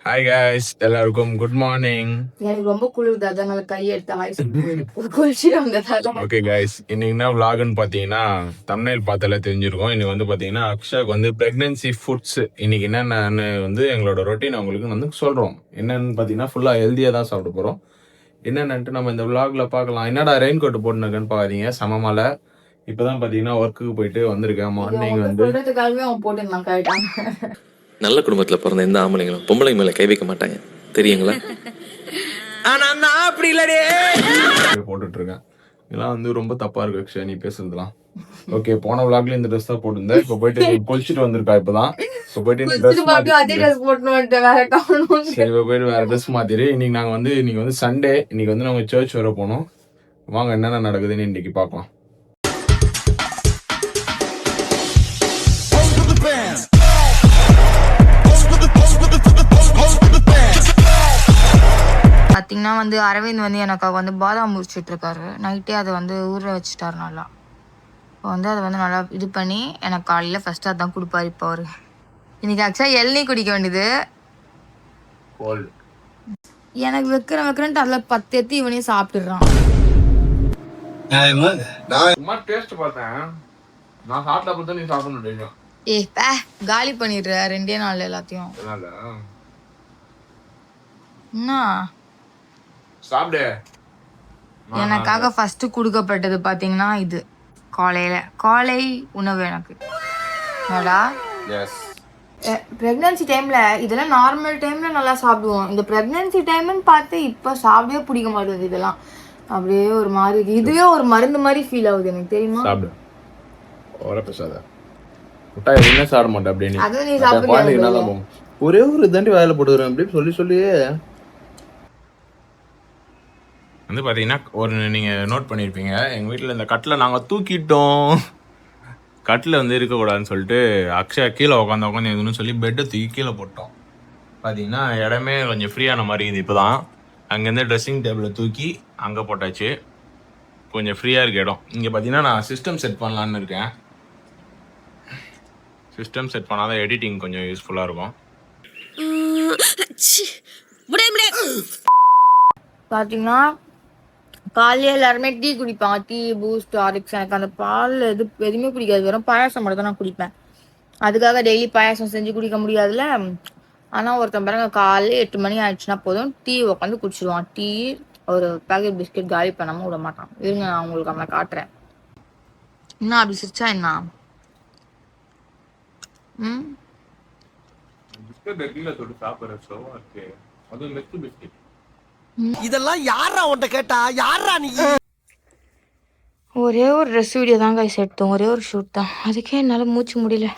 Hi guys, எல்லாருக்கும் good morning. எனக்கு ரொம்ப குளிர்து, அதனால கையெடுத்து ஆய்ஸ் குளிச்சுட்டு வந்ததால. ஓகே கைஸ், இன்னைக்கு என்ன vlogன்னு பார்த்தீங்கன்னா தம்ப்நெயில் பார்த்தாலே தெரிஞ்சிருக்கும். இன்னைக்கு வந்து பார்த்தீங்கன்னா அக்ஷாக்கு வந்து பிரெக்னன்சி ஃபுட்ஸ் இன்னைக்கு என்னென்னு வந்து எங்களோட ரொட்டீன் அவங்களுக்கு வந்து சொல்கிறோம். என்னென்னு பார்த்தீங்கன்னா ஃபுல்லாக ஹெல்த்தியாக தான் சாப்பிட போகிறோம். என்னென்னட்டு நம்ம இந்த vlogல பார்க்கலாம். என்னடா ரெயின் கோட் போட்டுருக்கேன்னு பார்க்காதீங்க, செம மழை. இப்போ தான் பார்த்தீங்கன்னா ஒர்க்குக்கு போயிட்டு வந்திருக்கேன். மார்னிங் வந்து சொல்றதுக்காகவே அவன் போட்டுருந்தான் கரெக்டாக. நல்ல குடும்பத்துல பிறந்த எந்த ஆம்பளைங்களும் பொம்பளை மேல கை வைக்க மாட்டாங்க, தெரியுங்களா? ஆனா நான் அப்படி இல்லடே போட்டுட்டு இருக்கேன். இதெல்லாம் வந்து ரொம்ப தப்பா இருக்கு அக்ஷயா, நீ பேசுறதுலாம். ஓகே, போன vlogல இந்த ட்ரெஸ் தான் போட்டுருந்தேன். இப்போ போயிட்டு குளிச்சுட்டு வந்திருக்கா. இப்பதான் இப்போ போயிட்டு சரி, இப்போ போயிட்டு வேற ட்ரெஸ் மாத்திரு. இன்னைக்கு வந்து சண்டே. இன்னைக்கு வந்து நாங்க சர்ச் வர போனோம். வாங்க என்னென்ன நடக்குதுன்னு இன்னைக்கு பார்க்கலாம். பார்த்தீங்கன்னா வந்து அரவிந்த் வந்து எனக்காக வந்து பாதாம் முறிச்சிட்டு இருக்காரு. நைட்டே அதை வந்து ஊற வச்சுட்டாரு நல்லா. இப்போ வந்து அதை வந்து நல்லா இது பண்ணி எனக்கு காலையில் ஃபஸ்ட்டு அதான் கொடுப்பாரு. இப்போ அவரு இன்னைக்கு ஆக்சுவலாக இளநீ குடிக்க வேண்டியது. எனக்கு வைக்கிறேன்ட்டு அதில் 10 எத்தி இவனே சாப்பிட்டுடுறான். காலி பண்ணிடுற 2 நாள் எல்லாத்தையும். என்ன சாப்பிடு. எனக்காக ஃபர்ஸ்ட் கொடுக்கப்பட்டது பாத்தீங்கன்னா இது காலை உணவு எனக்கு. பிரெக்னன்சி டைம்ல இதெல்லாம் நார்மல் டைம்ல நல்லா சாப்பிடுவோம். இந்த பிரெக்னன்சி டைம்னு பார்த்து இப்ப சாப்பிடவே பிடிக்க மாட்டேங்குது. இதெல்லாம் அப்படியே ஒரு மாதிரி இருக்கு. இதுவே ஒரு மருந்து மாதிரி ஃபீல் ஆகுது எனக்கு, தெரியுமா? சாப்பிடு. என்ன சாப்பிட மாட்டேன் அப்படின்னு அதான் நீ சாப்பிடுறியா? ஒரே ஒரு தாண்டி வாயில போட்டுக்கிறேன் அப்படின்னு சொல்லியே வந்து பார்த்தீங்கன்னா ஒரு நீங்கள் நோட் பண்ணியிருப்பீங்க, எங்கள் வீட்டில் இந்த கட்டில் நாங்கள் தூக்கிட்டோம். கட்டில் வந்து இருக்கக்கூடாதுன்னு சொல்லிட்டு அக்ஷயா கீழே உட்காந்து எதுன்னு சொல்லி பெட்டை தூக்கி கீழே போட்டோம். பார்த்தீங்கன்னா இடமே கொஞ்சம் ஃப்ரீயான மாதிரி இருக்குது. இப்போ தான் அங்கேருந்து ட்ரெஸ்ஸிங் டேபிளை தூக்கி அங்கே போட்டாச்சு. கொஞ்சம் ஃப்ரீயாக இருக்க இடம். இங்கே பார்த்தீங்கன்னா நான் சிஸ்டம் செட் பண்ணலான்னு இருக்கேன். சிஸ்டம் செட் பண்ணால் தான் எடிட்டிங் கொஞ்சம் யூஸ்ஃபுல்லாக இருக்கும். பார்த்தீங்கன்னா காலையில் எல்லாருமே டீ குடிப்பாங்க. Tea, boost, Horlicks. எனக்கு அந்த பால் எதுவுமே குடிக்காது. வெறும் பாயாசம் மட்டும் தான் நான் குடிப்பேன். அதுக்காக டெய்லி பாயாசம் செஞ்சு குடிக்க முடியாதுல்ல. ஆனால் ஒருத்தன் பாருங்க, காலையில் 8 மணி ஆயிடுச்சுன்னா போதும் டீ உட்காந்து குடிச்சிடுவான். டீ ஒரு பேக்கெட் பிஸ்கெட் காலி பண்ணாமல் விட மாட்டான். இருங்க, நான் உங்களுக்கு அவனை காட்டுறேன். என்ன அப்படி சிரிச்சா என்ன? இதெல்லாம் யாரா உன்கிட்ட கேட்டா? யாரா நீ? ஒரே ஒரு ட்ரெஸ் வீடியோ தான் கைஸ் எடுத்தோம். ஒரே ஒரு ஷூட் தான். அதுக்கே என்னால் மூச்சு முடியல.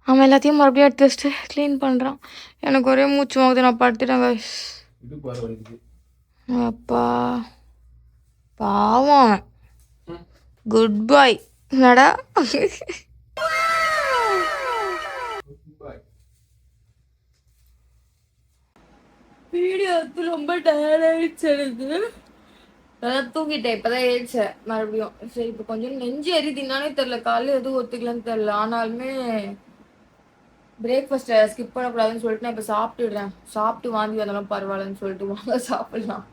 அவன் எல்லாத்தையும் மறுபடியும் எடுத்து வச்சுட்டு க்ளீன் பண்ணுறான். எனக்கு ஒரே மூச்சு வாங்குது. நான் படுத்துட்டேன் கைஸ். அப்பா பாவம் அவன். குட் பாய் என்னடா. வீடியோ எடுத்து ரொம்ப டயர்ட் ஆயிடுச்சு எனக்கு. அதான் தூங்கிட்டேன். இப்பதான் ஏறிச்சேன் மறுபடியும். சரி, இப்போ கொஞ்சம் நெஞ்சு எரிதினானே தெரியல. காலையில் எதுவும் ஒத்துக்கலன்னு தெரியல. ஆனாலுமே பிரேக்ஃபாஸ்ட்டை ஸ்கிப் பண்ணக்கூடாதுன்னு சொல்லிட்டு நான் இப்போ சாப்பிட்டுடுறேன். சாப்பிட்டு வாந்தி வந்தாலும் பரவாயில்லன்னு சொல்லிட்டு வாங்க சாப்பிடலாம்.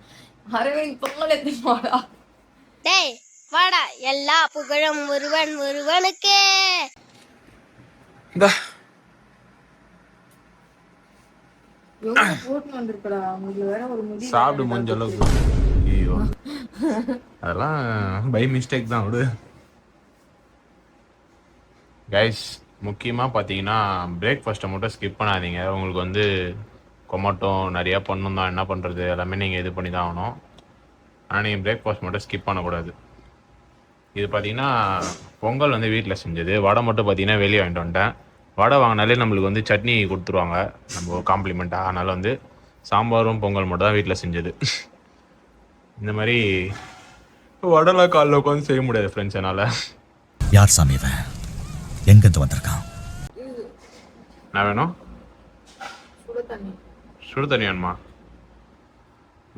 அரவிந்த் பொங்கல் எடுத்து வாடா. டேய் வாடா, எல்லா புகழும் ஒருவனுக்கே. சாப்பிடு முடிஞ்ச அளவுக்கு. ஐயோ, அதெல்லாம் பை மிஸ்டேக் தான் விடு. கைஸ், முக்கியமாக பார்த்தீங்கன்னா பிரேக்ஃபாஸ்ட்டை மட்டும் ஸ்கிப் பண்ணாதீங்க. உங்களுக்கு வந்து கொமட்டும் நிறையா பண்ணணும் தான். என்ன பண்ணுறது, எல்லாமே நீங்கள் இது பண்ணி தான் ஆகணும். ஆனால் நீங்கள் பிரேக்ஃபாஸ்ட் மட்டும் ஸ்கிப் பண்ணக்கூடாது. இது பார்த்தீங்கன்னா பொங்கல் வந்து வீட்டில் செஞ்சது. வடை மட்டும் பார்த்தீங்கன்னா வெளியே வாங்கிட்டு வந்துட்டேன். வடை வாங்கினாலே நம்மளுக்கு வந்து சட்னி கொடுத்துருவாங்க நம்ம காம்ப்ளிமெண்ட்டாக. அதனால் வந்து சாம்பாரும் பொங்கல் மட்டும் தான் வீட்டில் செஞ்சது. இந்த மாதிரி வடைலாம் காலைல உட்காந்து செய்ய முடியாது ஃப்ரெண்ட்ஸ் என்னால். யார் சாமி இவன்? எங்கேருந்து வந்திருக்கான்? நான் வேணும் சுடு தண்ணி வேணுமா?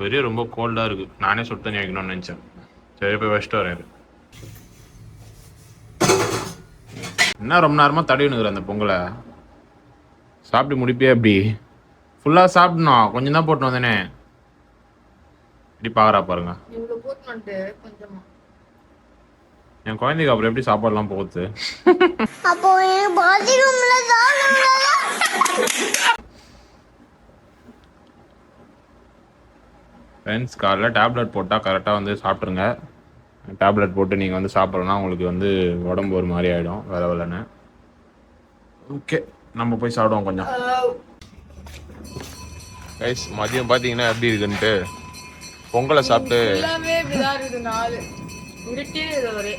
வெறிய ரொம்ப கோல்டாக இருக்குது. நானே சுடு தண்ணி வைக்கணும்னு நினச்சேன். சரி, போய் வச்சுட்டு வரேன். என்ன ரொம்ப நேரமாக தடவி நிற்கிற அந்த பொங்கலை? சாப்பிட்டு முடிப்பியா எப்படி? ஃபுல்லாக சாப்பிடணும், கொஞ்சம் தான் போட்டு வந்தேனே. இப்படி பார்க்குறா பாருங்க. இவ்வளோ போட்டு வந்துட்டு கொஞ்சமா. என் குழந்தைக்கு அப்புறம் எப்படி சாப்பாடுலாம் போகுது? அப்போ பாத்ரூம்ல ஃப்ரெண்ட்ஸ், காலைல டேப்லெட் போட்டால் கரெக்டாக வந்து சாப்பிட்ருங்க. டேப்லெட் போட்டு நீங்கள் வந்து சாப்பிட்றனா உங்களுக்கு வந்து உடம்பு ஒரு மாதிரி ஆகிடும் வேலை வேலைன்னு. ஓகே, நம்ம போய் சாப்பிடுவோம் கொஞ்சம். கைஸ், மதியம் பார்த்தீங்கன்னா எப்படி இருக்குன்ட்டு பொங்கலை சாப்பிட்டு எல்லாமே இப்படிதான் இருக்குது. 4 உருட்டே ஒரே.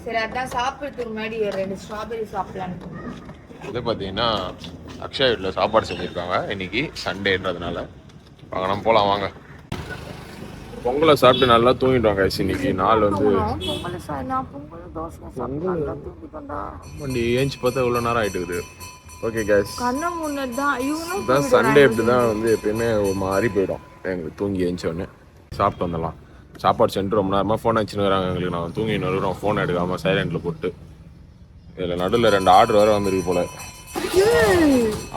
சரி, அதான் சாப்பிட்றதுக்கு முன்னாடி 2 ஸ்ட்ராபெரி சாப்பிடலான்னு. இது பார்த்தீங்கன்னா அக்ஷயா வீட்டில் சாப்பாடு செஞ்சுருக்காங்க. இன்னைக்கு சண்டேன்றதுனால வாங்க நம்ம போகலாம் வாங்க. பொங்கலை சாப்பிட்டு நல்லா தூங்கிட்டோம் கைஸ். இன்னைக்கு நாள் வந்து வண்டி ஏஞ்சி பார்த்தா இவ்வளோ நேரம் ஆகிட்டுக்குது. ஓகே கைஸ், இதான் சண்டே. இப்படி தான் வந்து எப்பயுமே ஒரு மாதிரி போயிடும் எங்களுக்கு தூங்கி ஏஞ்சோடனே. சாப்பிட்டு வந்துடலாம். சாப்பாடு சென்ட்டு ரொம்ப நேரமாக ஃபோன் வச்சுருக்கிறாங்க எங்களுக்கு. நான் தூங்கி நடுறோம், ஃபோன் எடுக்காமல் சைலண்டில் போட்டு. இதில் நடுவில் 2 ஆர்டர் வேறு வந்துருக்கு போல.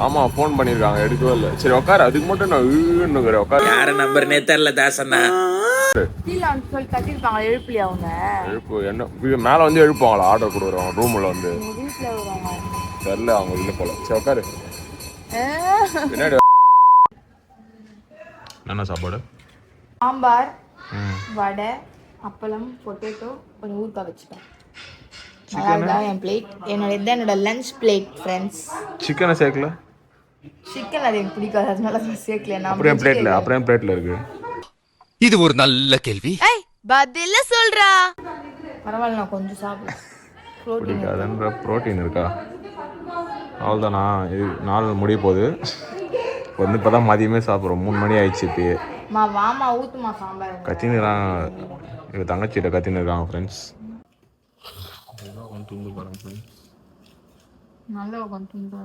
ஆமாம், ஃபோன் பண்ணியிருக்காங்க, எடுக்கவே இல்லை. சரி உட்காரு, அதுக்கு மட்டும் நான் வீணுக்கிறேன். உட்காரு. யார நம்பர்னே தெரியல தாசண்ணா. எழுப்பலையா அவங்க? எழுப்பு என்ன மேலே வந்து எழுப்புவாங்களா? ஆர்டர் கொடுக்குறோம் ரூமில் வந்து தெரில, அவங்க இல்லை போல. சரி உட்காரு. பின்னாடி என்ன சாப்பாடு? சாம்பார், வடை, அப்பளம், பொட்டேட்டோ, கொஞ்சம் ஊறுகாய் வச்சுட்டேன். என் பிளேட் என்னோட லஞ்ச் பிளேட் ஃப்ரெண்ட்ஸ். சிக்கனை சேர்க்கல? சிக்கன் அது எனக்கு பிடிக்காது, அதனால சேர்க்கல. அப்புறம் பிளேட்ல இருக்கு. இது ஒரு நல்ல கேள்வி. பதில சொல்றா. பரவாயில்ல, நான் கொஞ்சம் சாப்பிடுறேன். பிடிக்காதுன்ற புரோட்டீன் இருக்கா? அவ்வளோதானா? இது நாள் முடிய போகுது. வந்து இப்போ தான் மதியமே சாப்பிட்றோம். 3 மணி ஆயிடுச்சு. இப்பயே வாமா ஊத்துமா சாம்பார். கத்தினுறாங்க, எங்கள் தங்கச்சிட்ட கத்தின்னு இருக்காங்க ஃப்ரெண்ட்ஸ். நல்லா உட்காந்து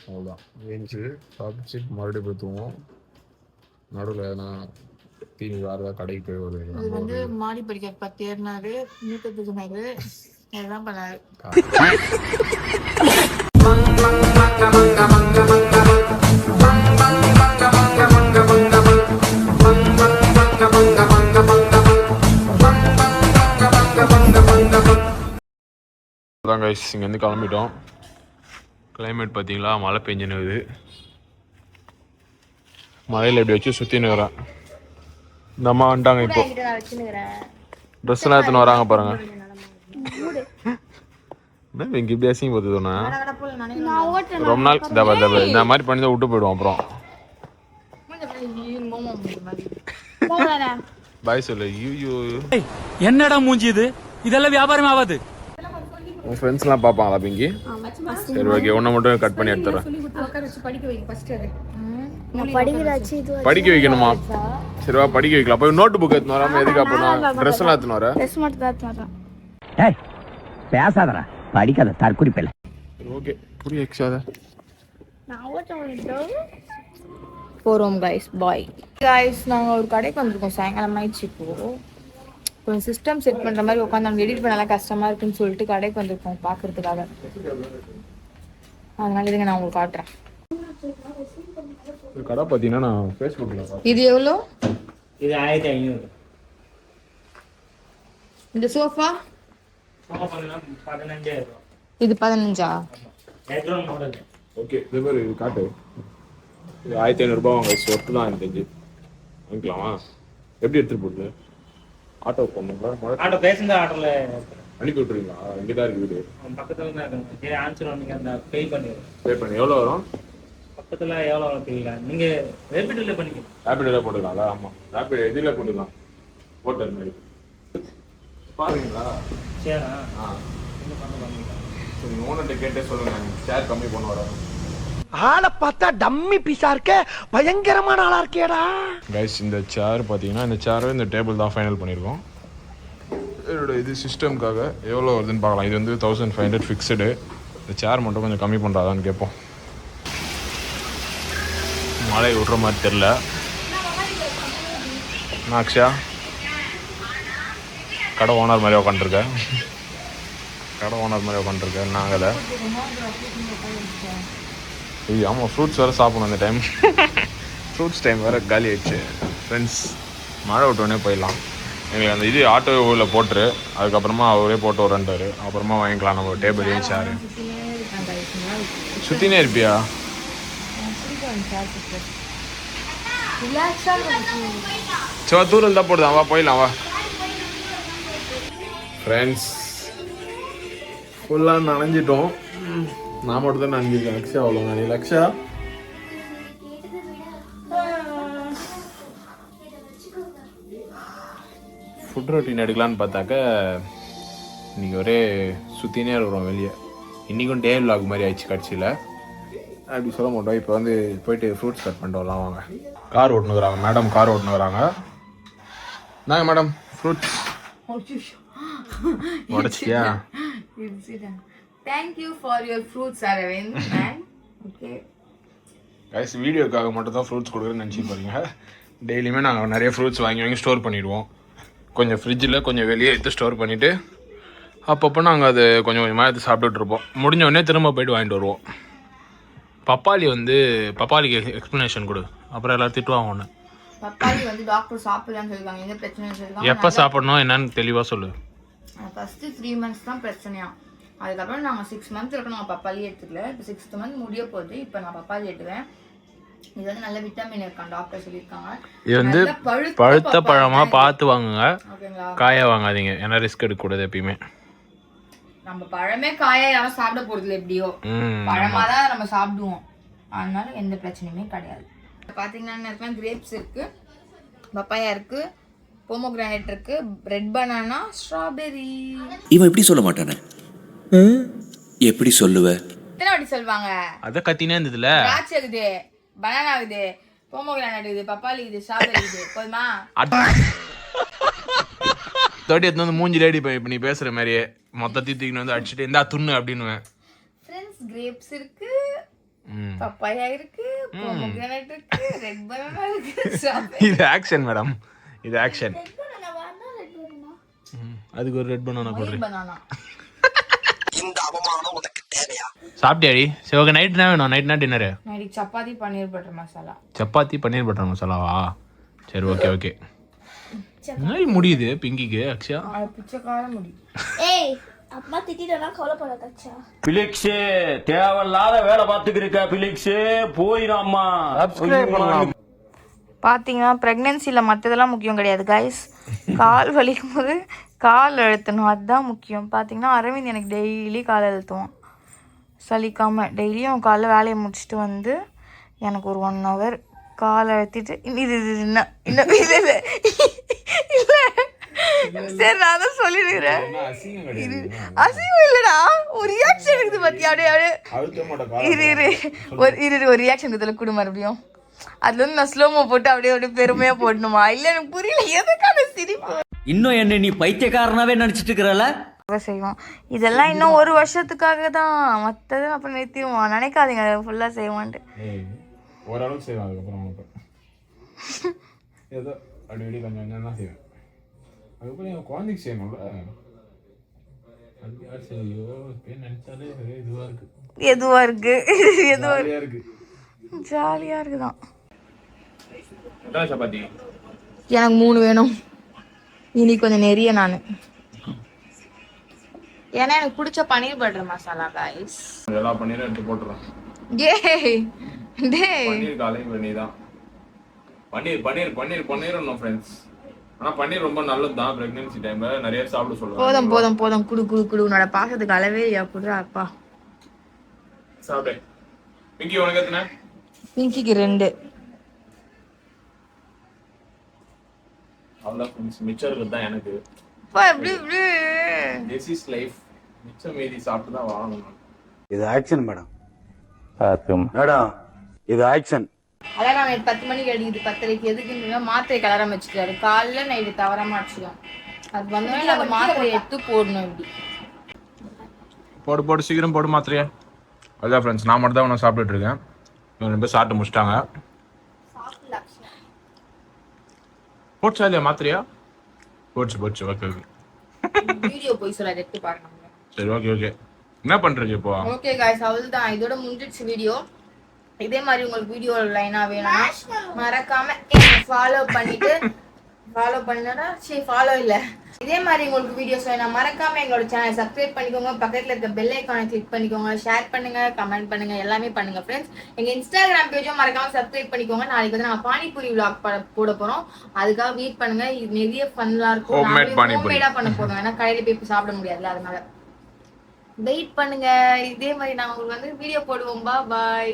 அவ்வளோதான். ஏஞ்சி சாப்பிட்டு மறுபடியும் போய் தூங்குவோம். நடுவில் எதனா தீனி வேறு ஏதாவது கடைக்கு போய் வருது. அது வந்து மாடி படிக்க 10 ஏறினாரு, நீட்டத்துக்கு சொன்னாரு, அதெல்லாம் பண்ணாரு. அதான் கைஸ், இங்கேருந்து கிளம்பிட்டோம். கிளைமேட் பார்த்தீங்களா, மழை பெஞ்சுனுக்குது. மழையில் எப்படி வச்சு சுற்றின்னு வரேன். இந்த அம்மா வந்துட்டாங்க. இப்போ ட்ரெஸ் எல்லாம் எடுத்துன்னு வராங்க பாருங்க. என்ன இங்கே இப்படி அசிங்க பார்த்துதோண்ணா? ரொம்ப நாள் இந்த மாதிரி பண்ணி தான் விட்டு போயிடுவோம். அப்புறம் பாய் சொல்லு. ஐயோ, என்னடா மூஞ்சி இது? இதெல்லாம் வியாபாரம் ஆகாது. உன் ஃப்ரெண்ட்ஸ்லாம் பார்ப்பாங்களா பிங்கி? சரி ஓகே, ஒன்றை மட்டும் கட் பண்ணி எடுத்துறேன். படிக்க வைக்கணுமா? சரிவா, படிக்க வைக்கலாம். போய் நோட்டு புக் எடுத்துன்னு வராமல் எதுக்கு? அப்போ ட்ரெஸ் எல்லாம் எடுத்துன்னு வரேன். பேசாதடா, படிக்காத தற்குறிப்பில்ல. ஓகே, புரிய எக்ஸாத போகிறோம் கைஸ். Bye guys. நாங்கள் ஒரு கடைக்கு வந்திருக்கோம். சாயங்காலம் ஆயிடுச்சு. இப்போ கொஞ்சம் சிஸ்டம் செட் பண்ணுற மாதிரி உட்காந்து அவங்க எடிட் பண்ணலாம் கஷ்டமாக இருக்குன்னு சொல்லிட்டு கடைக்கு வந்திருக்கோம் பார்க்கறதுக்காக. அதனால இதுங்க நான் உங்களுக்கு காட்டுறேன். கடை பார்த்தீங்கன்னா நான் ஃபேஸ்புக்கில். இது எவ்வளோ? இது 1500. இந்த சோஃபா இது 15ஆ? ஓகே, இது பேர் இது காட்டு. இது 1500 ரூபாய் வாங்க. சொட்டு தான் எனக்கு தெரிஞ்சு. வாங்கிக்கலாமா? எப்படி எடுத்துகிட்டு போகுது? ஆட்டோ போகணுங்களா? ஆட்டோ பேசஞ்சர் ஆட்டோல அனுப்பி விட்டுருங்களா? இங்கே தான் இருக்குது வீடு. பக்கத்துல தான் இருக்குங்க. சரி ஆன்சர் நீங்க அந்த பே பண்ணிடுங்க. பே பண்ணி எவ்வளோ வரும்? பக்கத்துல எவ்வளோ வரும் நீங்க ரேபிடோல பண்ணிக்கலாம். ரேபிடோல போட்டுக்கலாம்ல? ஆமாம், ரேபிடோ இதில் போட்டுக்கலாம். போட்டல் மாதிரி பாருங்களா? சரிண்ணா. சரி, ஓனர்கிட்ட கேட்டே சொல்லுங்க. சேர் கம்மி பண்ண வரோம். ஆளை பார்த்தா டம்மி பீஸா இருக்க, பயங்கரமான ஆளா இருக்கேடா. கைஸ், இந்த சேர் பார்த்தீங்கன்னா இந்த சேரும் இந்த டேபிள் தான் ஃபைனல் பண்ணியிருக்கோம். என்னோட இது சிஸ்டம்காக எவ்வளோ வருதுன்னு பார்க்கலாம். இது வந்து 1500 ஃபிக்ஸ்டு. இந்த சேர் மட்டும் கொஞ்சம் கம்மி பண்ணுறாதான்னு கேட்போம். மழை விட்ற மாதிரி தெரில. அக்ஷயா கடை ஓனர் மாதிரி உட்காந்துருக்கேன். கடை ஓனர் மாதிரி உட்காந்துருக்கேன் நாங்கள். ஐயோ ஆமாம், ஃப்ரூட்ஸ் வேறு சாப்பிடணும் இந்த டைம். ஃப்ரூட்ஸ் டைம் வேறு காலி ஆயிடுச்சு ஃப்ரெண்ட்ஸ். மழை விட்டோடனே போயிடலாம். எங்களுக்கு அந்த இது ஆட்டோ ஊரில் போட்டுரு, அதுக்கப்புறமா அவரே போட்டு வரன்ட்டாரு. அப்புறமா வாங்கிக்கலாம் நம்ம டேபிளையும் சேரு. சுற்றினே இருப்பியா? சரி தூரம் தான் போடுதான், வா போயிடலாம் வா. ஃப்ரெண்ட்ஸ் ஃபுல்லாக நனைஞ்சிட்டோம். நான் மட்டும் தான் நனைஞ்சிருக்கேன். லக்ஷா அவ்வளோ நனி. லக்ஷா ஃபுட் ரொட்டீன் எடுக்கலான்னு பார்த்தாக்க இன்றைக்கி ஒரே சுற்றினே இருக்கிறோம் வெளியே. இன்றைக்கும் டே விலாக் மாதிரி ஆயிடுச்சு கட்சியில். அப்படி சொல்ல மாட்டோம். இப்போ வந்து போயிட்டு ஃப்ரூட்ஸ் கட் பண்ணிட்டு வரலாம் வாங்க. கார் ஓட்டுனுக்குறாங்க மேடம், கார் ஓட்டுனுக்குறாங்க. நாங்கள் மேடம் ஃப்ரூட்ஸ் உடச்சியா? Thank you for your fruits, Aravind. Okay. Guys வீடியோக்காக மட்டும் தான் ஃப்ரூட்ஸ் கொடுக்குறேன்னு நினச்சி பாருங்க. டெய்லியுமே நாங்கள் நிறைய ஃப்ரூட்ஸ் வாங்கி ஸ்டோர் பண்ணிவிடுவோம். கொஞ்சம் ஃப்ரிட்ஜில் கொஞ்சம் வெளியே எடுத்து ஸ்டோர் பண்ணிவிட்டு அப்பப்போ நாங்கள் அது கொஞ்சம் கொஞ்சமாக எடுத்து சாப்பிட்டுட்ருப்போம். முடிஞ்ச உடனே திரும்ப போய்ட்டு வாங்கிட்டு வருவோம். பப்பாளிக்கு எக்ஸ்ப்ளனேஷன் கொடு, அப்புறம் எல்லாரும் திட்டுவாங்க. ஒன்று பப்பாளி வந்து டாக்டர் சாப்பிடலாம்னு சொல்லுவாங்க. எந்த பிரச்சனையும் சொல்லுவாங்க. எப்போ சாப்பிடணும் என்னன்னு தெளிவாக சொல்லு. ஃபஸ்ட்டு 3 months தான் பிரச்சனையா. அதுக்கப்புறம் நாங்கள் 6 months வரைக்கும் நாங்கள் பப்பாளி எடுத்துக்கல. இப்போ 6th month முடிய போகுது. இப்போ நான் பப்பாளி எடுத்துவேன். இது வந்து நல்ல விட்டமின் இருக்கான் டாக்டர் சொல்லியிருக்காங்க. இது வந்து பழுத்த பழமாக பார்த்து வாங்குங்க, காய வாங்காதீங்க. ஏன்னா ரிஸ்க் எடுக்கக்கூடாது எப்பயுமே. நம்ம பழமே காயா யாரும் சாப்பிட போறதுல எப்படியோ பழமா தான் நம்ம சாப்பிடுவோம். அதனால எந்த பிரச்சனையுமே கிடையாது. பார்த்தீங்கன்னா கிரேப்ஸ் இருக்கு, பப்பாயா இருக்கு, போமோகிரானேட் இருக்கு, ரெட் பனானா, ஸ்ட்ராபெரி. இவன் எப்படி சொல்ல மாட்டானே, எப்படி சொல்லுவ? எத்தனை வாட்டி சொல்லுவாங்க? அத கத்தினே இருந்ததுல. திராட்சை இருக்குது, பனானா இருக்குது, போமோகிரானேட் இருக்குது, பப்பாளி இருக்குது, ஸ்ட்ராபெரி இருக்குது. போதுமா? தோட்டி எடுத்து வந்து மூஞ்சி லேடி இப்போ நீ பேசுற மாதிரியே மொத்தத்தையும் தூக்கின்னு வந்து அடிச்சுட்டு இருந்தா துண்ணு அப்படின்னுவேன். ஃப்ரெண்ட்ஸ் கிரேப்ஸ் இருக்கு, பப்பாயா இருக்கு, போமோகிரானேட் இருக்கு, ரெட் பனானா இருக்கு, ஸ்ட்ராபெரி. இது ஆக்ஷன் மேடம், இது ஆக்ஷன். அதுக்கு ஒரு ரெட் பனானா போடு. பனானா இந்த அவமானம் உனக்கு தேவையா? சாப்பிட்டியாடி? சரி ஓகே. நைட் என்ன வேணும்? நைட்னா டின்னரு? நைட் சப்பாத்தி பன்னீர் பட்டர் மசாலா. சப்பாத்தி பன்னீர் பட்டர் மசாலாவா? சரி ஓகே ஓகே. என்ன முடியுது பிங்கிக்கு? அக்ஷயா பிச்சைக்கார முடி. ஏய் அம்மா திட்டிட்டா கவலைப்படாதச்சா. பிலிக்ஸ் தேவையில்லாத வேலை பார்த்துக்கிருக்க. பிலிக்ஸ் போயிடாமா. சப்ஸ்கிரைப் பண்ணலாம். பார்த்தீங்கன்னா ப்ரெக்னென்சியில் மற்றதெல்லாம் முக்கியம் கிடையாது கைஸ். கால் வலிக்கும் போது கால் அழுத்தணும், அதுதான் முக்கியம். பார்த்தீங்கன்னா அரவிந்த் எனக்கு டெய்லி கால் அழுத்துவான் சலிக்காமல். டெய்லியும் காலைல வேலையை முடிச்சுட்டு வந்து எனக்கு ஒரு 1 hour கால் அழுத்திட்டு இது இன்னும் இல்லை இல்லை சரி நான் தான் சொல்லிடுறேன். இது அசிங்கம் இல்லைடா, ஒரு ரியாக்ஷன் இருக்குது பார்த்தியா? அப்படியே ஒரு ரியாக்ஷன் இதில் கொடு மறுபடியும். அதுல வந்து நான் ஸ்லோமோ போட்டு அப்படியே பெருமையா போடணுமா? இல்ல எனக்கு புரியல எதுக்கான சிரிப்பு. இன்னும் என்ன நீ பைத்தியக்காரனாவே நினைச்சிட்டு இருக்கிறல? செய்வோம் இதெல்லாம் இன்னும் 1 வருஷத்துக்காக தான். மற்றது அப்புறம் நிறுத்திடுவோம். நினைக்காதீங்க அதை ஃபுல்லா செய்வான்ட்டு. ஓரளவுக்கு செய்வேன். அதுக்கப்புறம் ஏதோ அடிக்கடி கொஞ்சம் கொஞ்சம் தான் செய்வேன். அதுக்கப்புறம் என் குழந்தைக்கு செய்யணும்ல. அது யார் செய்யோ நினைச்சாலே எதுவா இருக்கு ஜாலியா இருக்குதான். சப்பாத்தி எனக்கு 3 வேணும். இனி கொஞ்சம் நிறைய நான், ஏன்னா எனக்கு பிடிச்ச பன்னீர் பட்டர் மசாலா கைஸ். எல்லா பன்னீரும் எடுத்து போட்டுறேன். பன்னீர் காலை பண்ணி தான் பன்னீர் ஃப்ரெண்ட்ஸ். ஆனா பன்னீர் ரொம்ப நல்லது தான். பிரெக்னன்சி டைம்ல நிறைய சாப்பிட சொல்லுவாங்க. போதும் குடு உன்னோட பாசத்துக்கு அளவே இல்லையா? குடுறா அப்பா சாப்பிட்டேன். பிங்கி உனக்கு எத்தனை? பிங்கிக்கு 2. அவ்வளோதான் ஃப்ரெண்ட்ஸ். மிச்சம் இருக்குது தான் எனக்கு. This is life. மிச்சம் மீதி சாப்பிட்டு தான் வாழணும். இது ஆக்ஷன் மேடம். மேடம் இது ஆக்ஷன். அலாரம் நைட் 10 மணிக்கு அடிக்குது. 10:30க்கு எதுக்குன்னு மாத்திரைக்கு அலாரம் வச்சுட்டாரு. காலைல நைட்டு தவறாம அடிச்சுக்கலாம். அது வந்தோடனே நம்ம மாத்திரையை எடுத்து போடணும். இப்படி போடு சீக்கிரம் போடு மாத்திரையா. அதான் ஃப்ரெண்ட்ஸ், நான் மட்டும் தான் ஒன்று சாப்பிட்டுட்டு இருக்கேன். இவங்க 2 பேர் சாப்பிட்டு முடிச்சிட்டாங்க. போட்சா இல்லையா மாத்திரையா? போச்சு ஓகே. வீடியோ போய் சொல்ல எடுத்து பாருங்க. சரி ஓகே ஓகே. என்ன பண்றீங்க இப்போ? ஓகே गाइस, அவ்வளவுதான், இதோட முடிஞ்சிடுச்சு வீடியோ. இதே மாதிரி உங்களுக்கு வீடியோ லைனா வேணும்னா மறக்காம ஃபாலோ பண்ணிட்டு ஃபாலோ இல்ல, இதே மாதிரி உங்களுக்கு வீடியோஸ் வேணும் மறக்காம எங்களோட சேனல் சப்ஸ்கிரைப் பண்ணிக்கோங்க. பக்கத்துல இருக்க பெல் ஐகானை கிளிக் பண்ணிக்கோங்க. ஷேர் பண்ணுங்க, கமெண்ட் பண்ணுங்க, எல்லாமே பண்ணுங்க ஃப்ரெண்ட்ஸ். எங்க இன்ஸ்டாகிராம் பேஜும் மறக்காம சப்ஸ்கிரைப் பண்ணிக்கோங்க. நாளைக்கு வந்து நாங்க பானிபூரி vlog போட போறோம். அதுக்காக வெயிட் பண்ணுங்க. இது நிறைய ஃபன்லாம் இருக்கும். ஹோம்மேடா பண்ண போறோம். ஏன்னா கடையில போய் சாப்பிட முடியாதுல்ல, அதனால வெயிட் பண்ணுங்க. இதே மாதிரி நான் உங்களுக்கு வந்து வீடியோ போடுவோம். பாய்.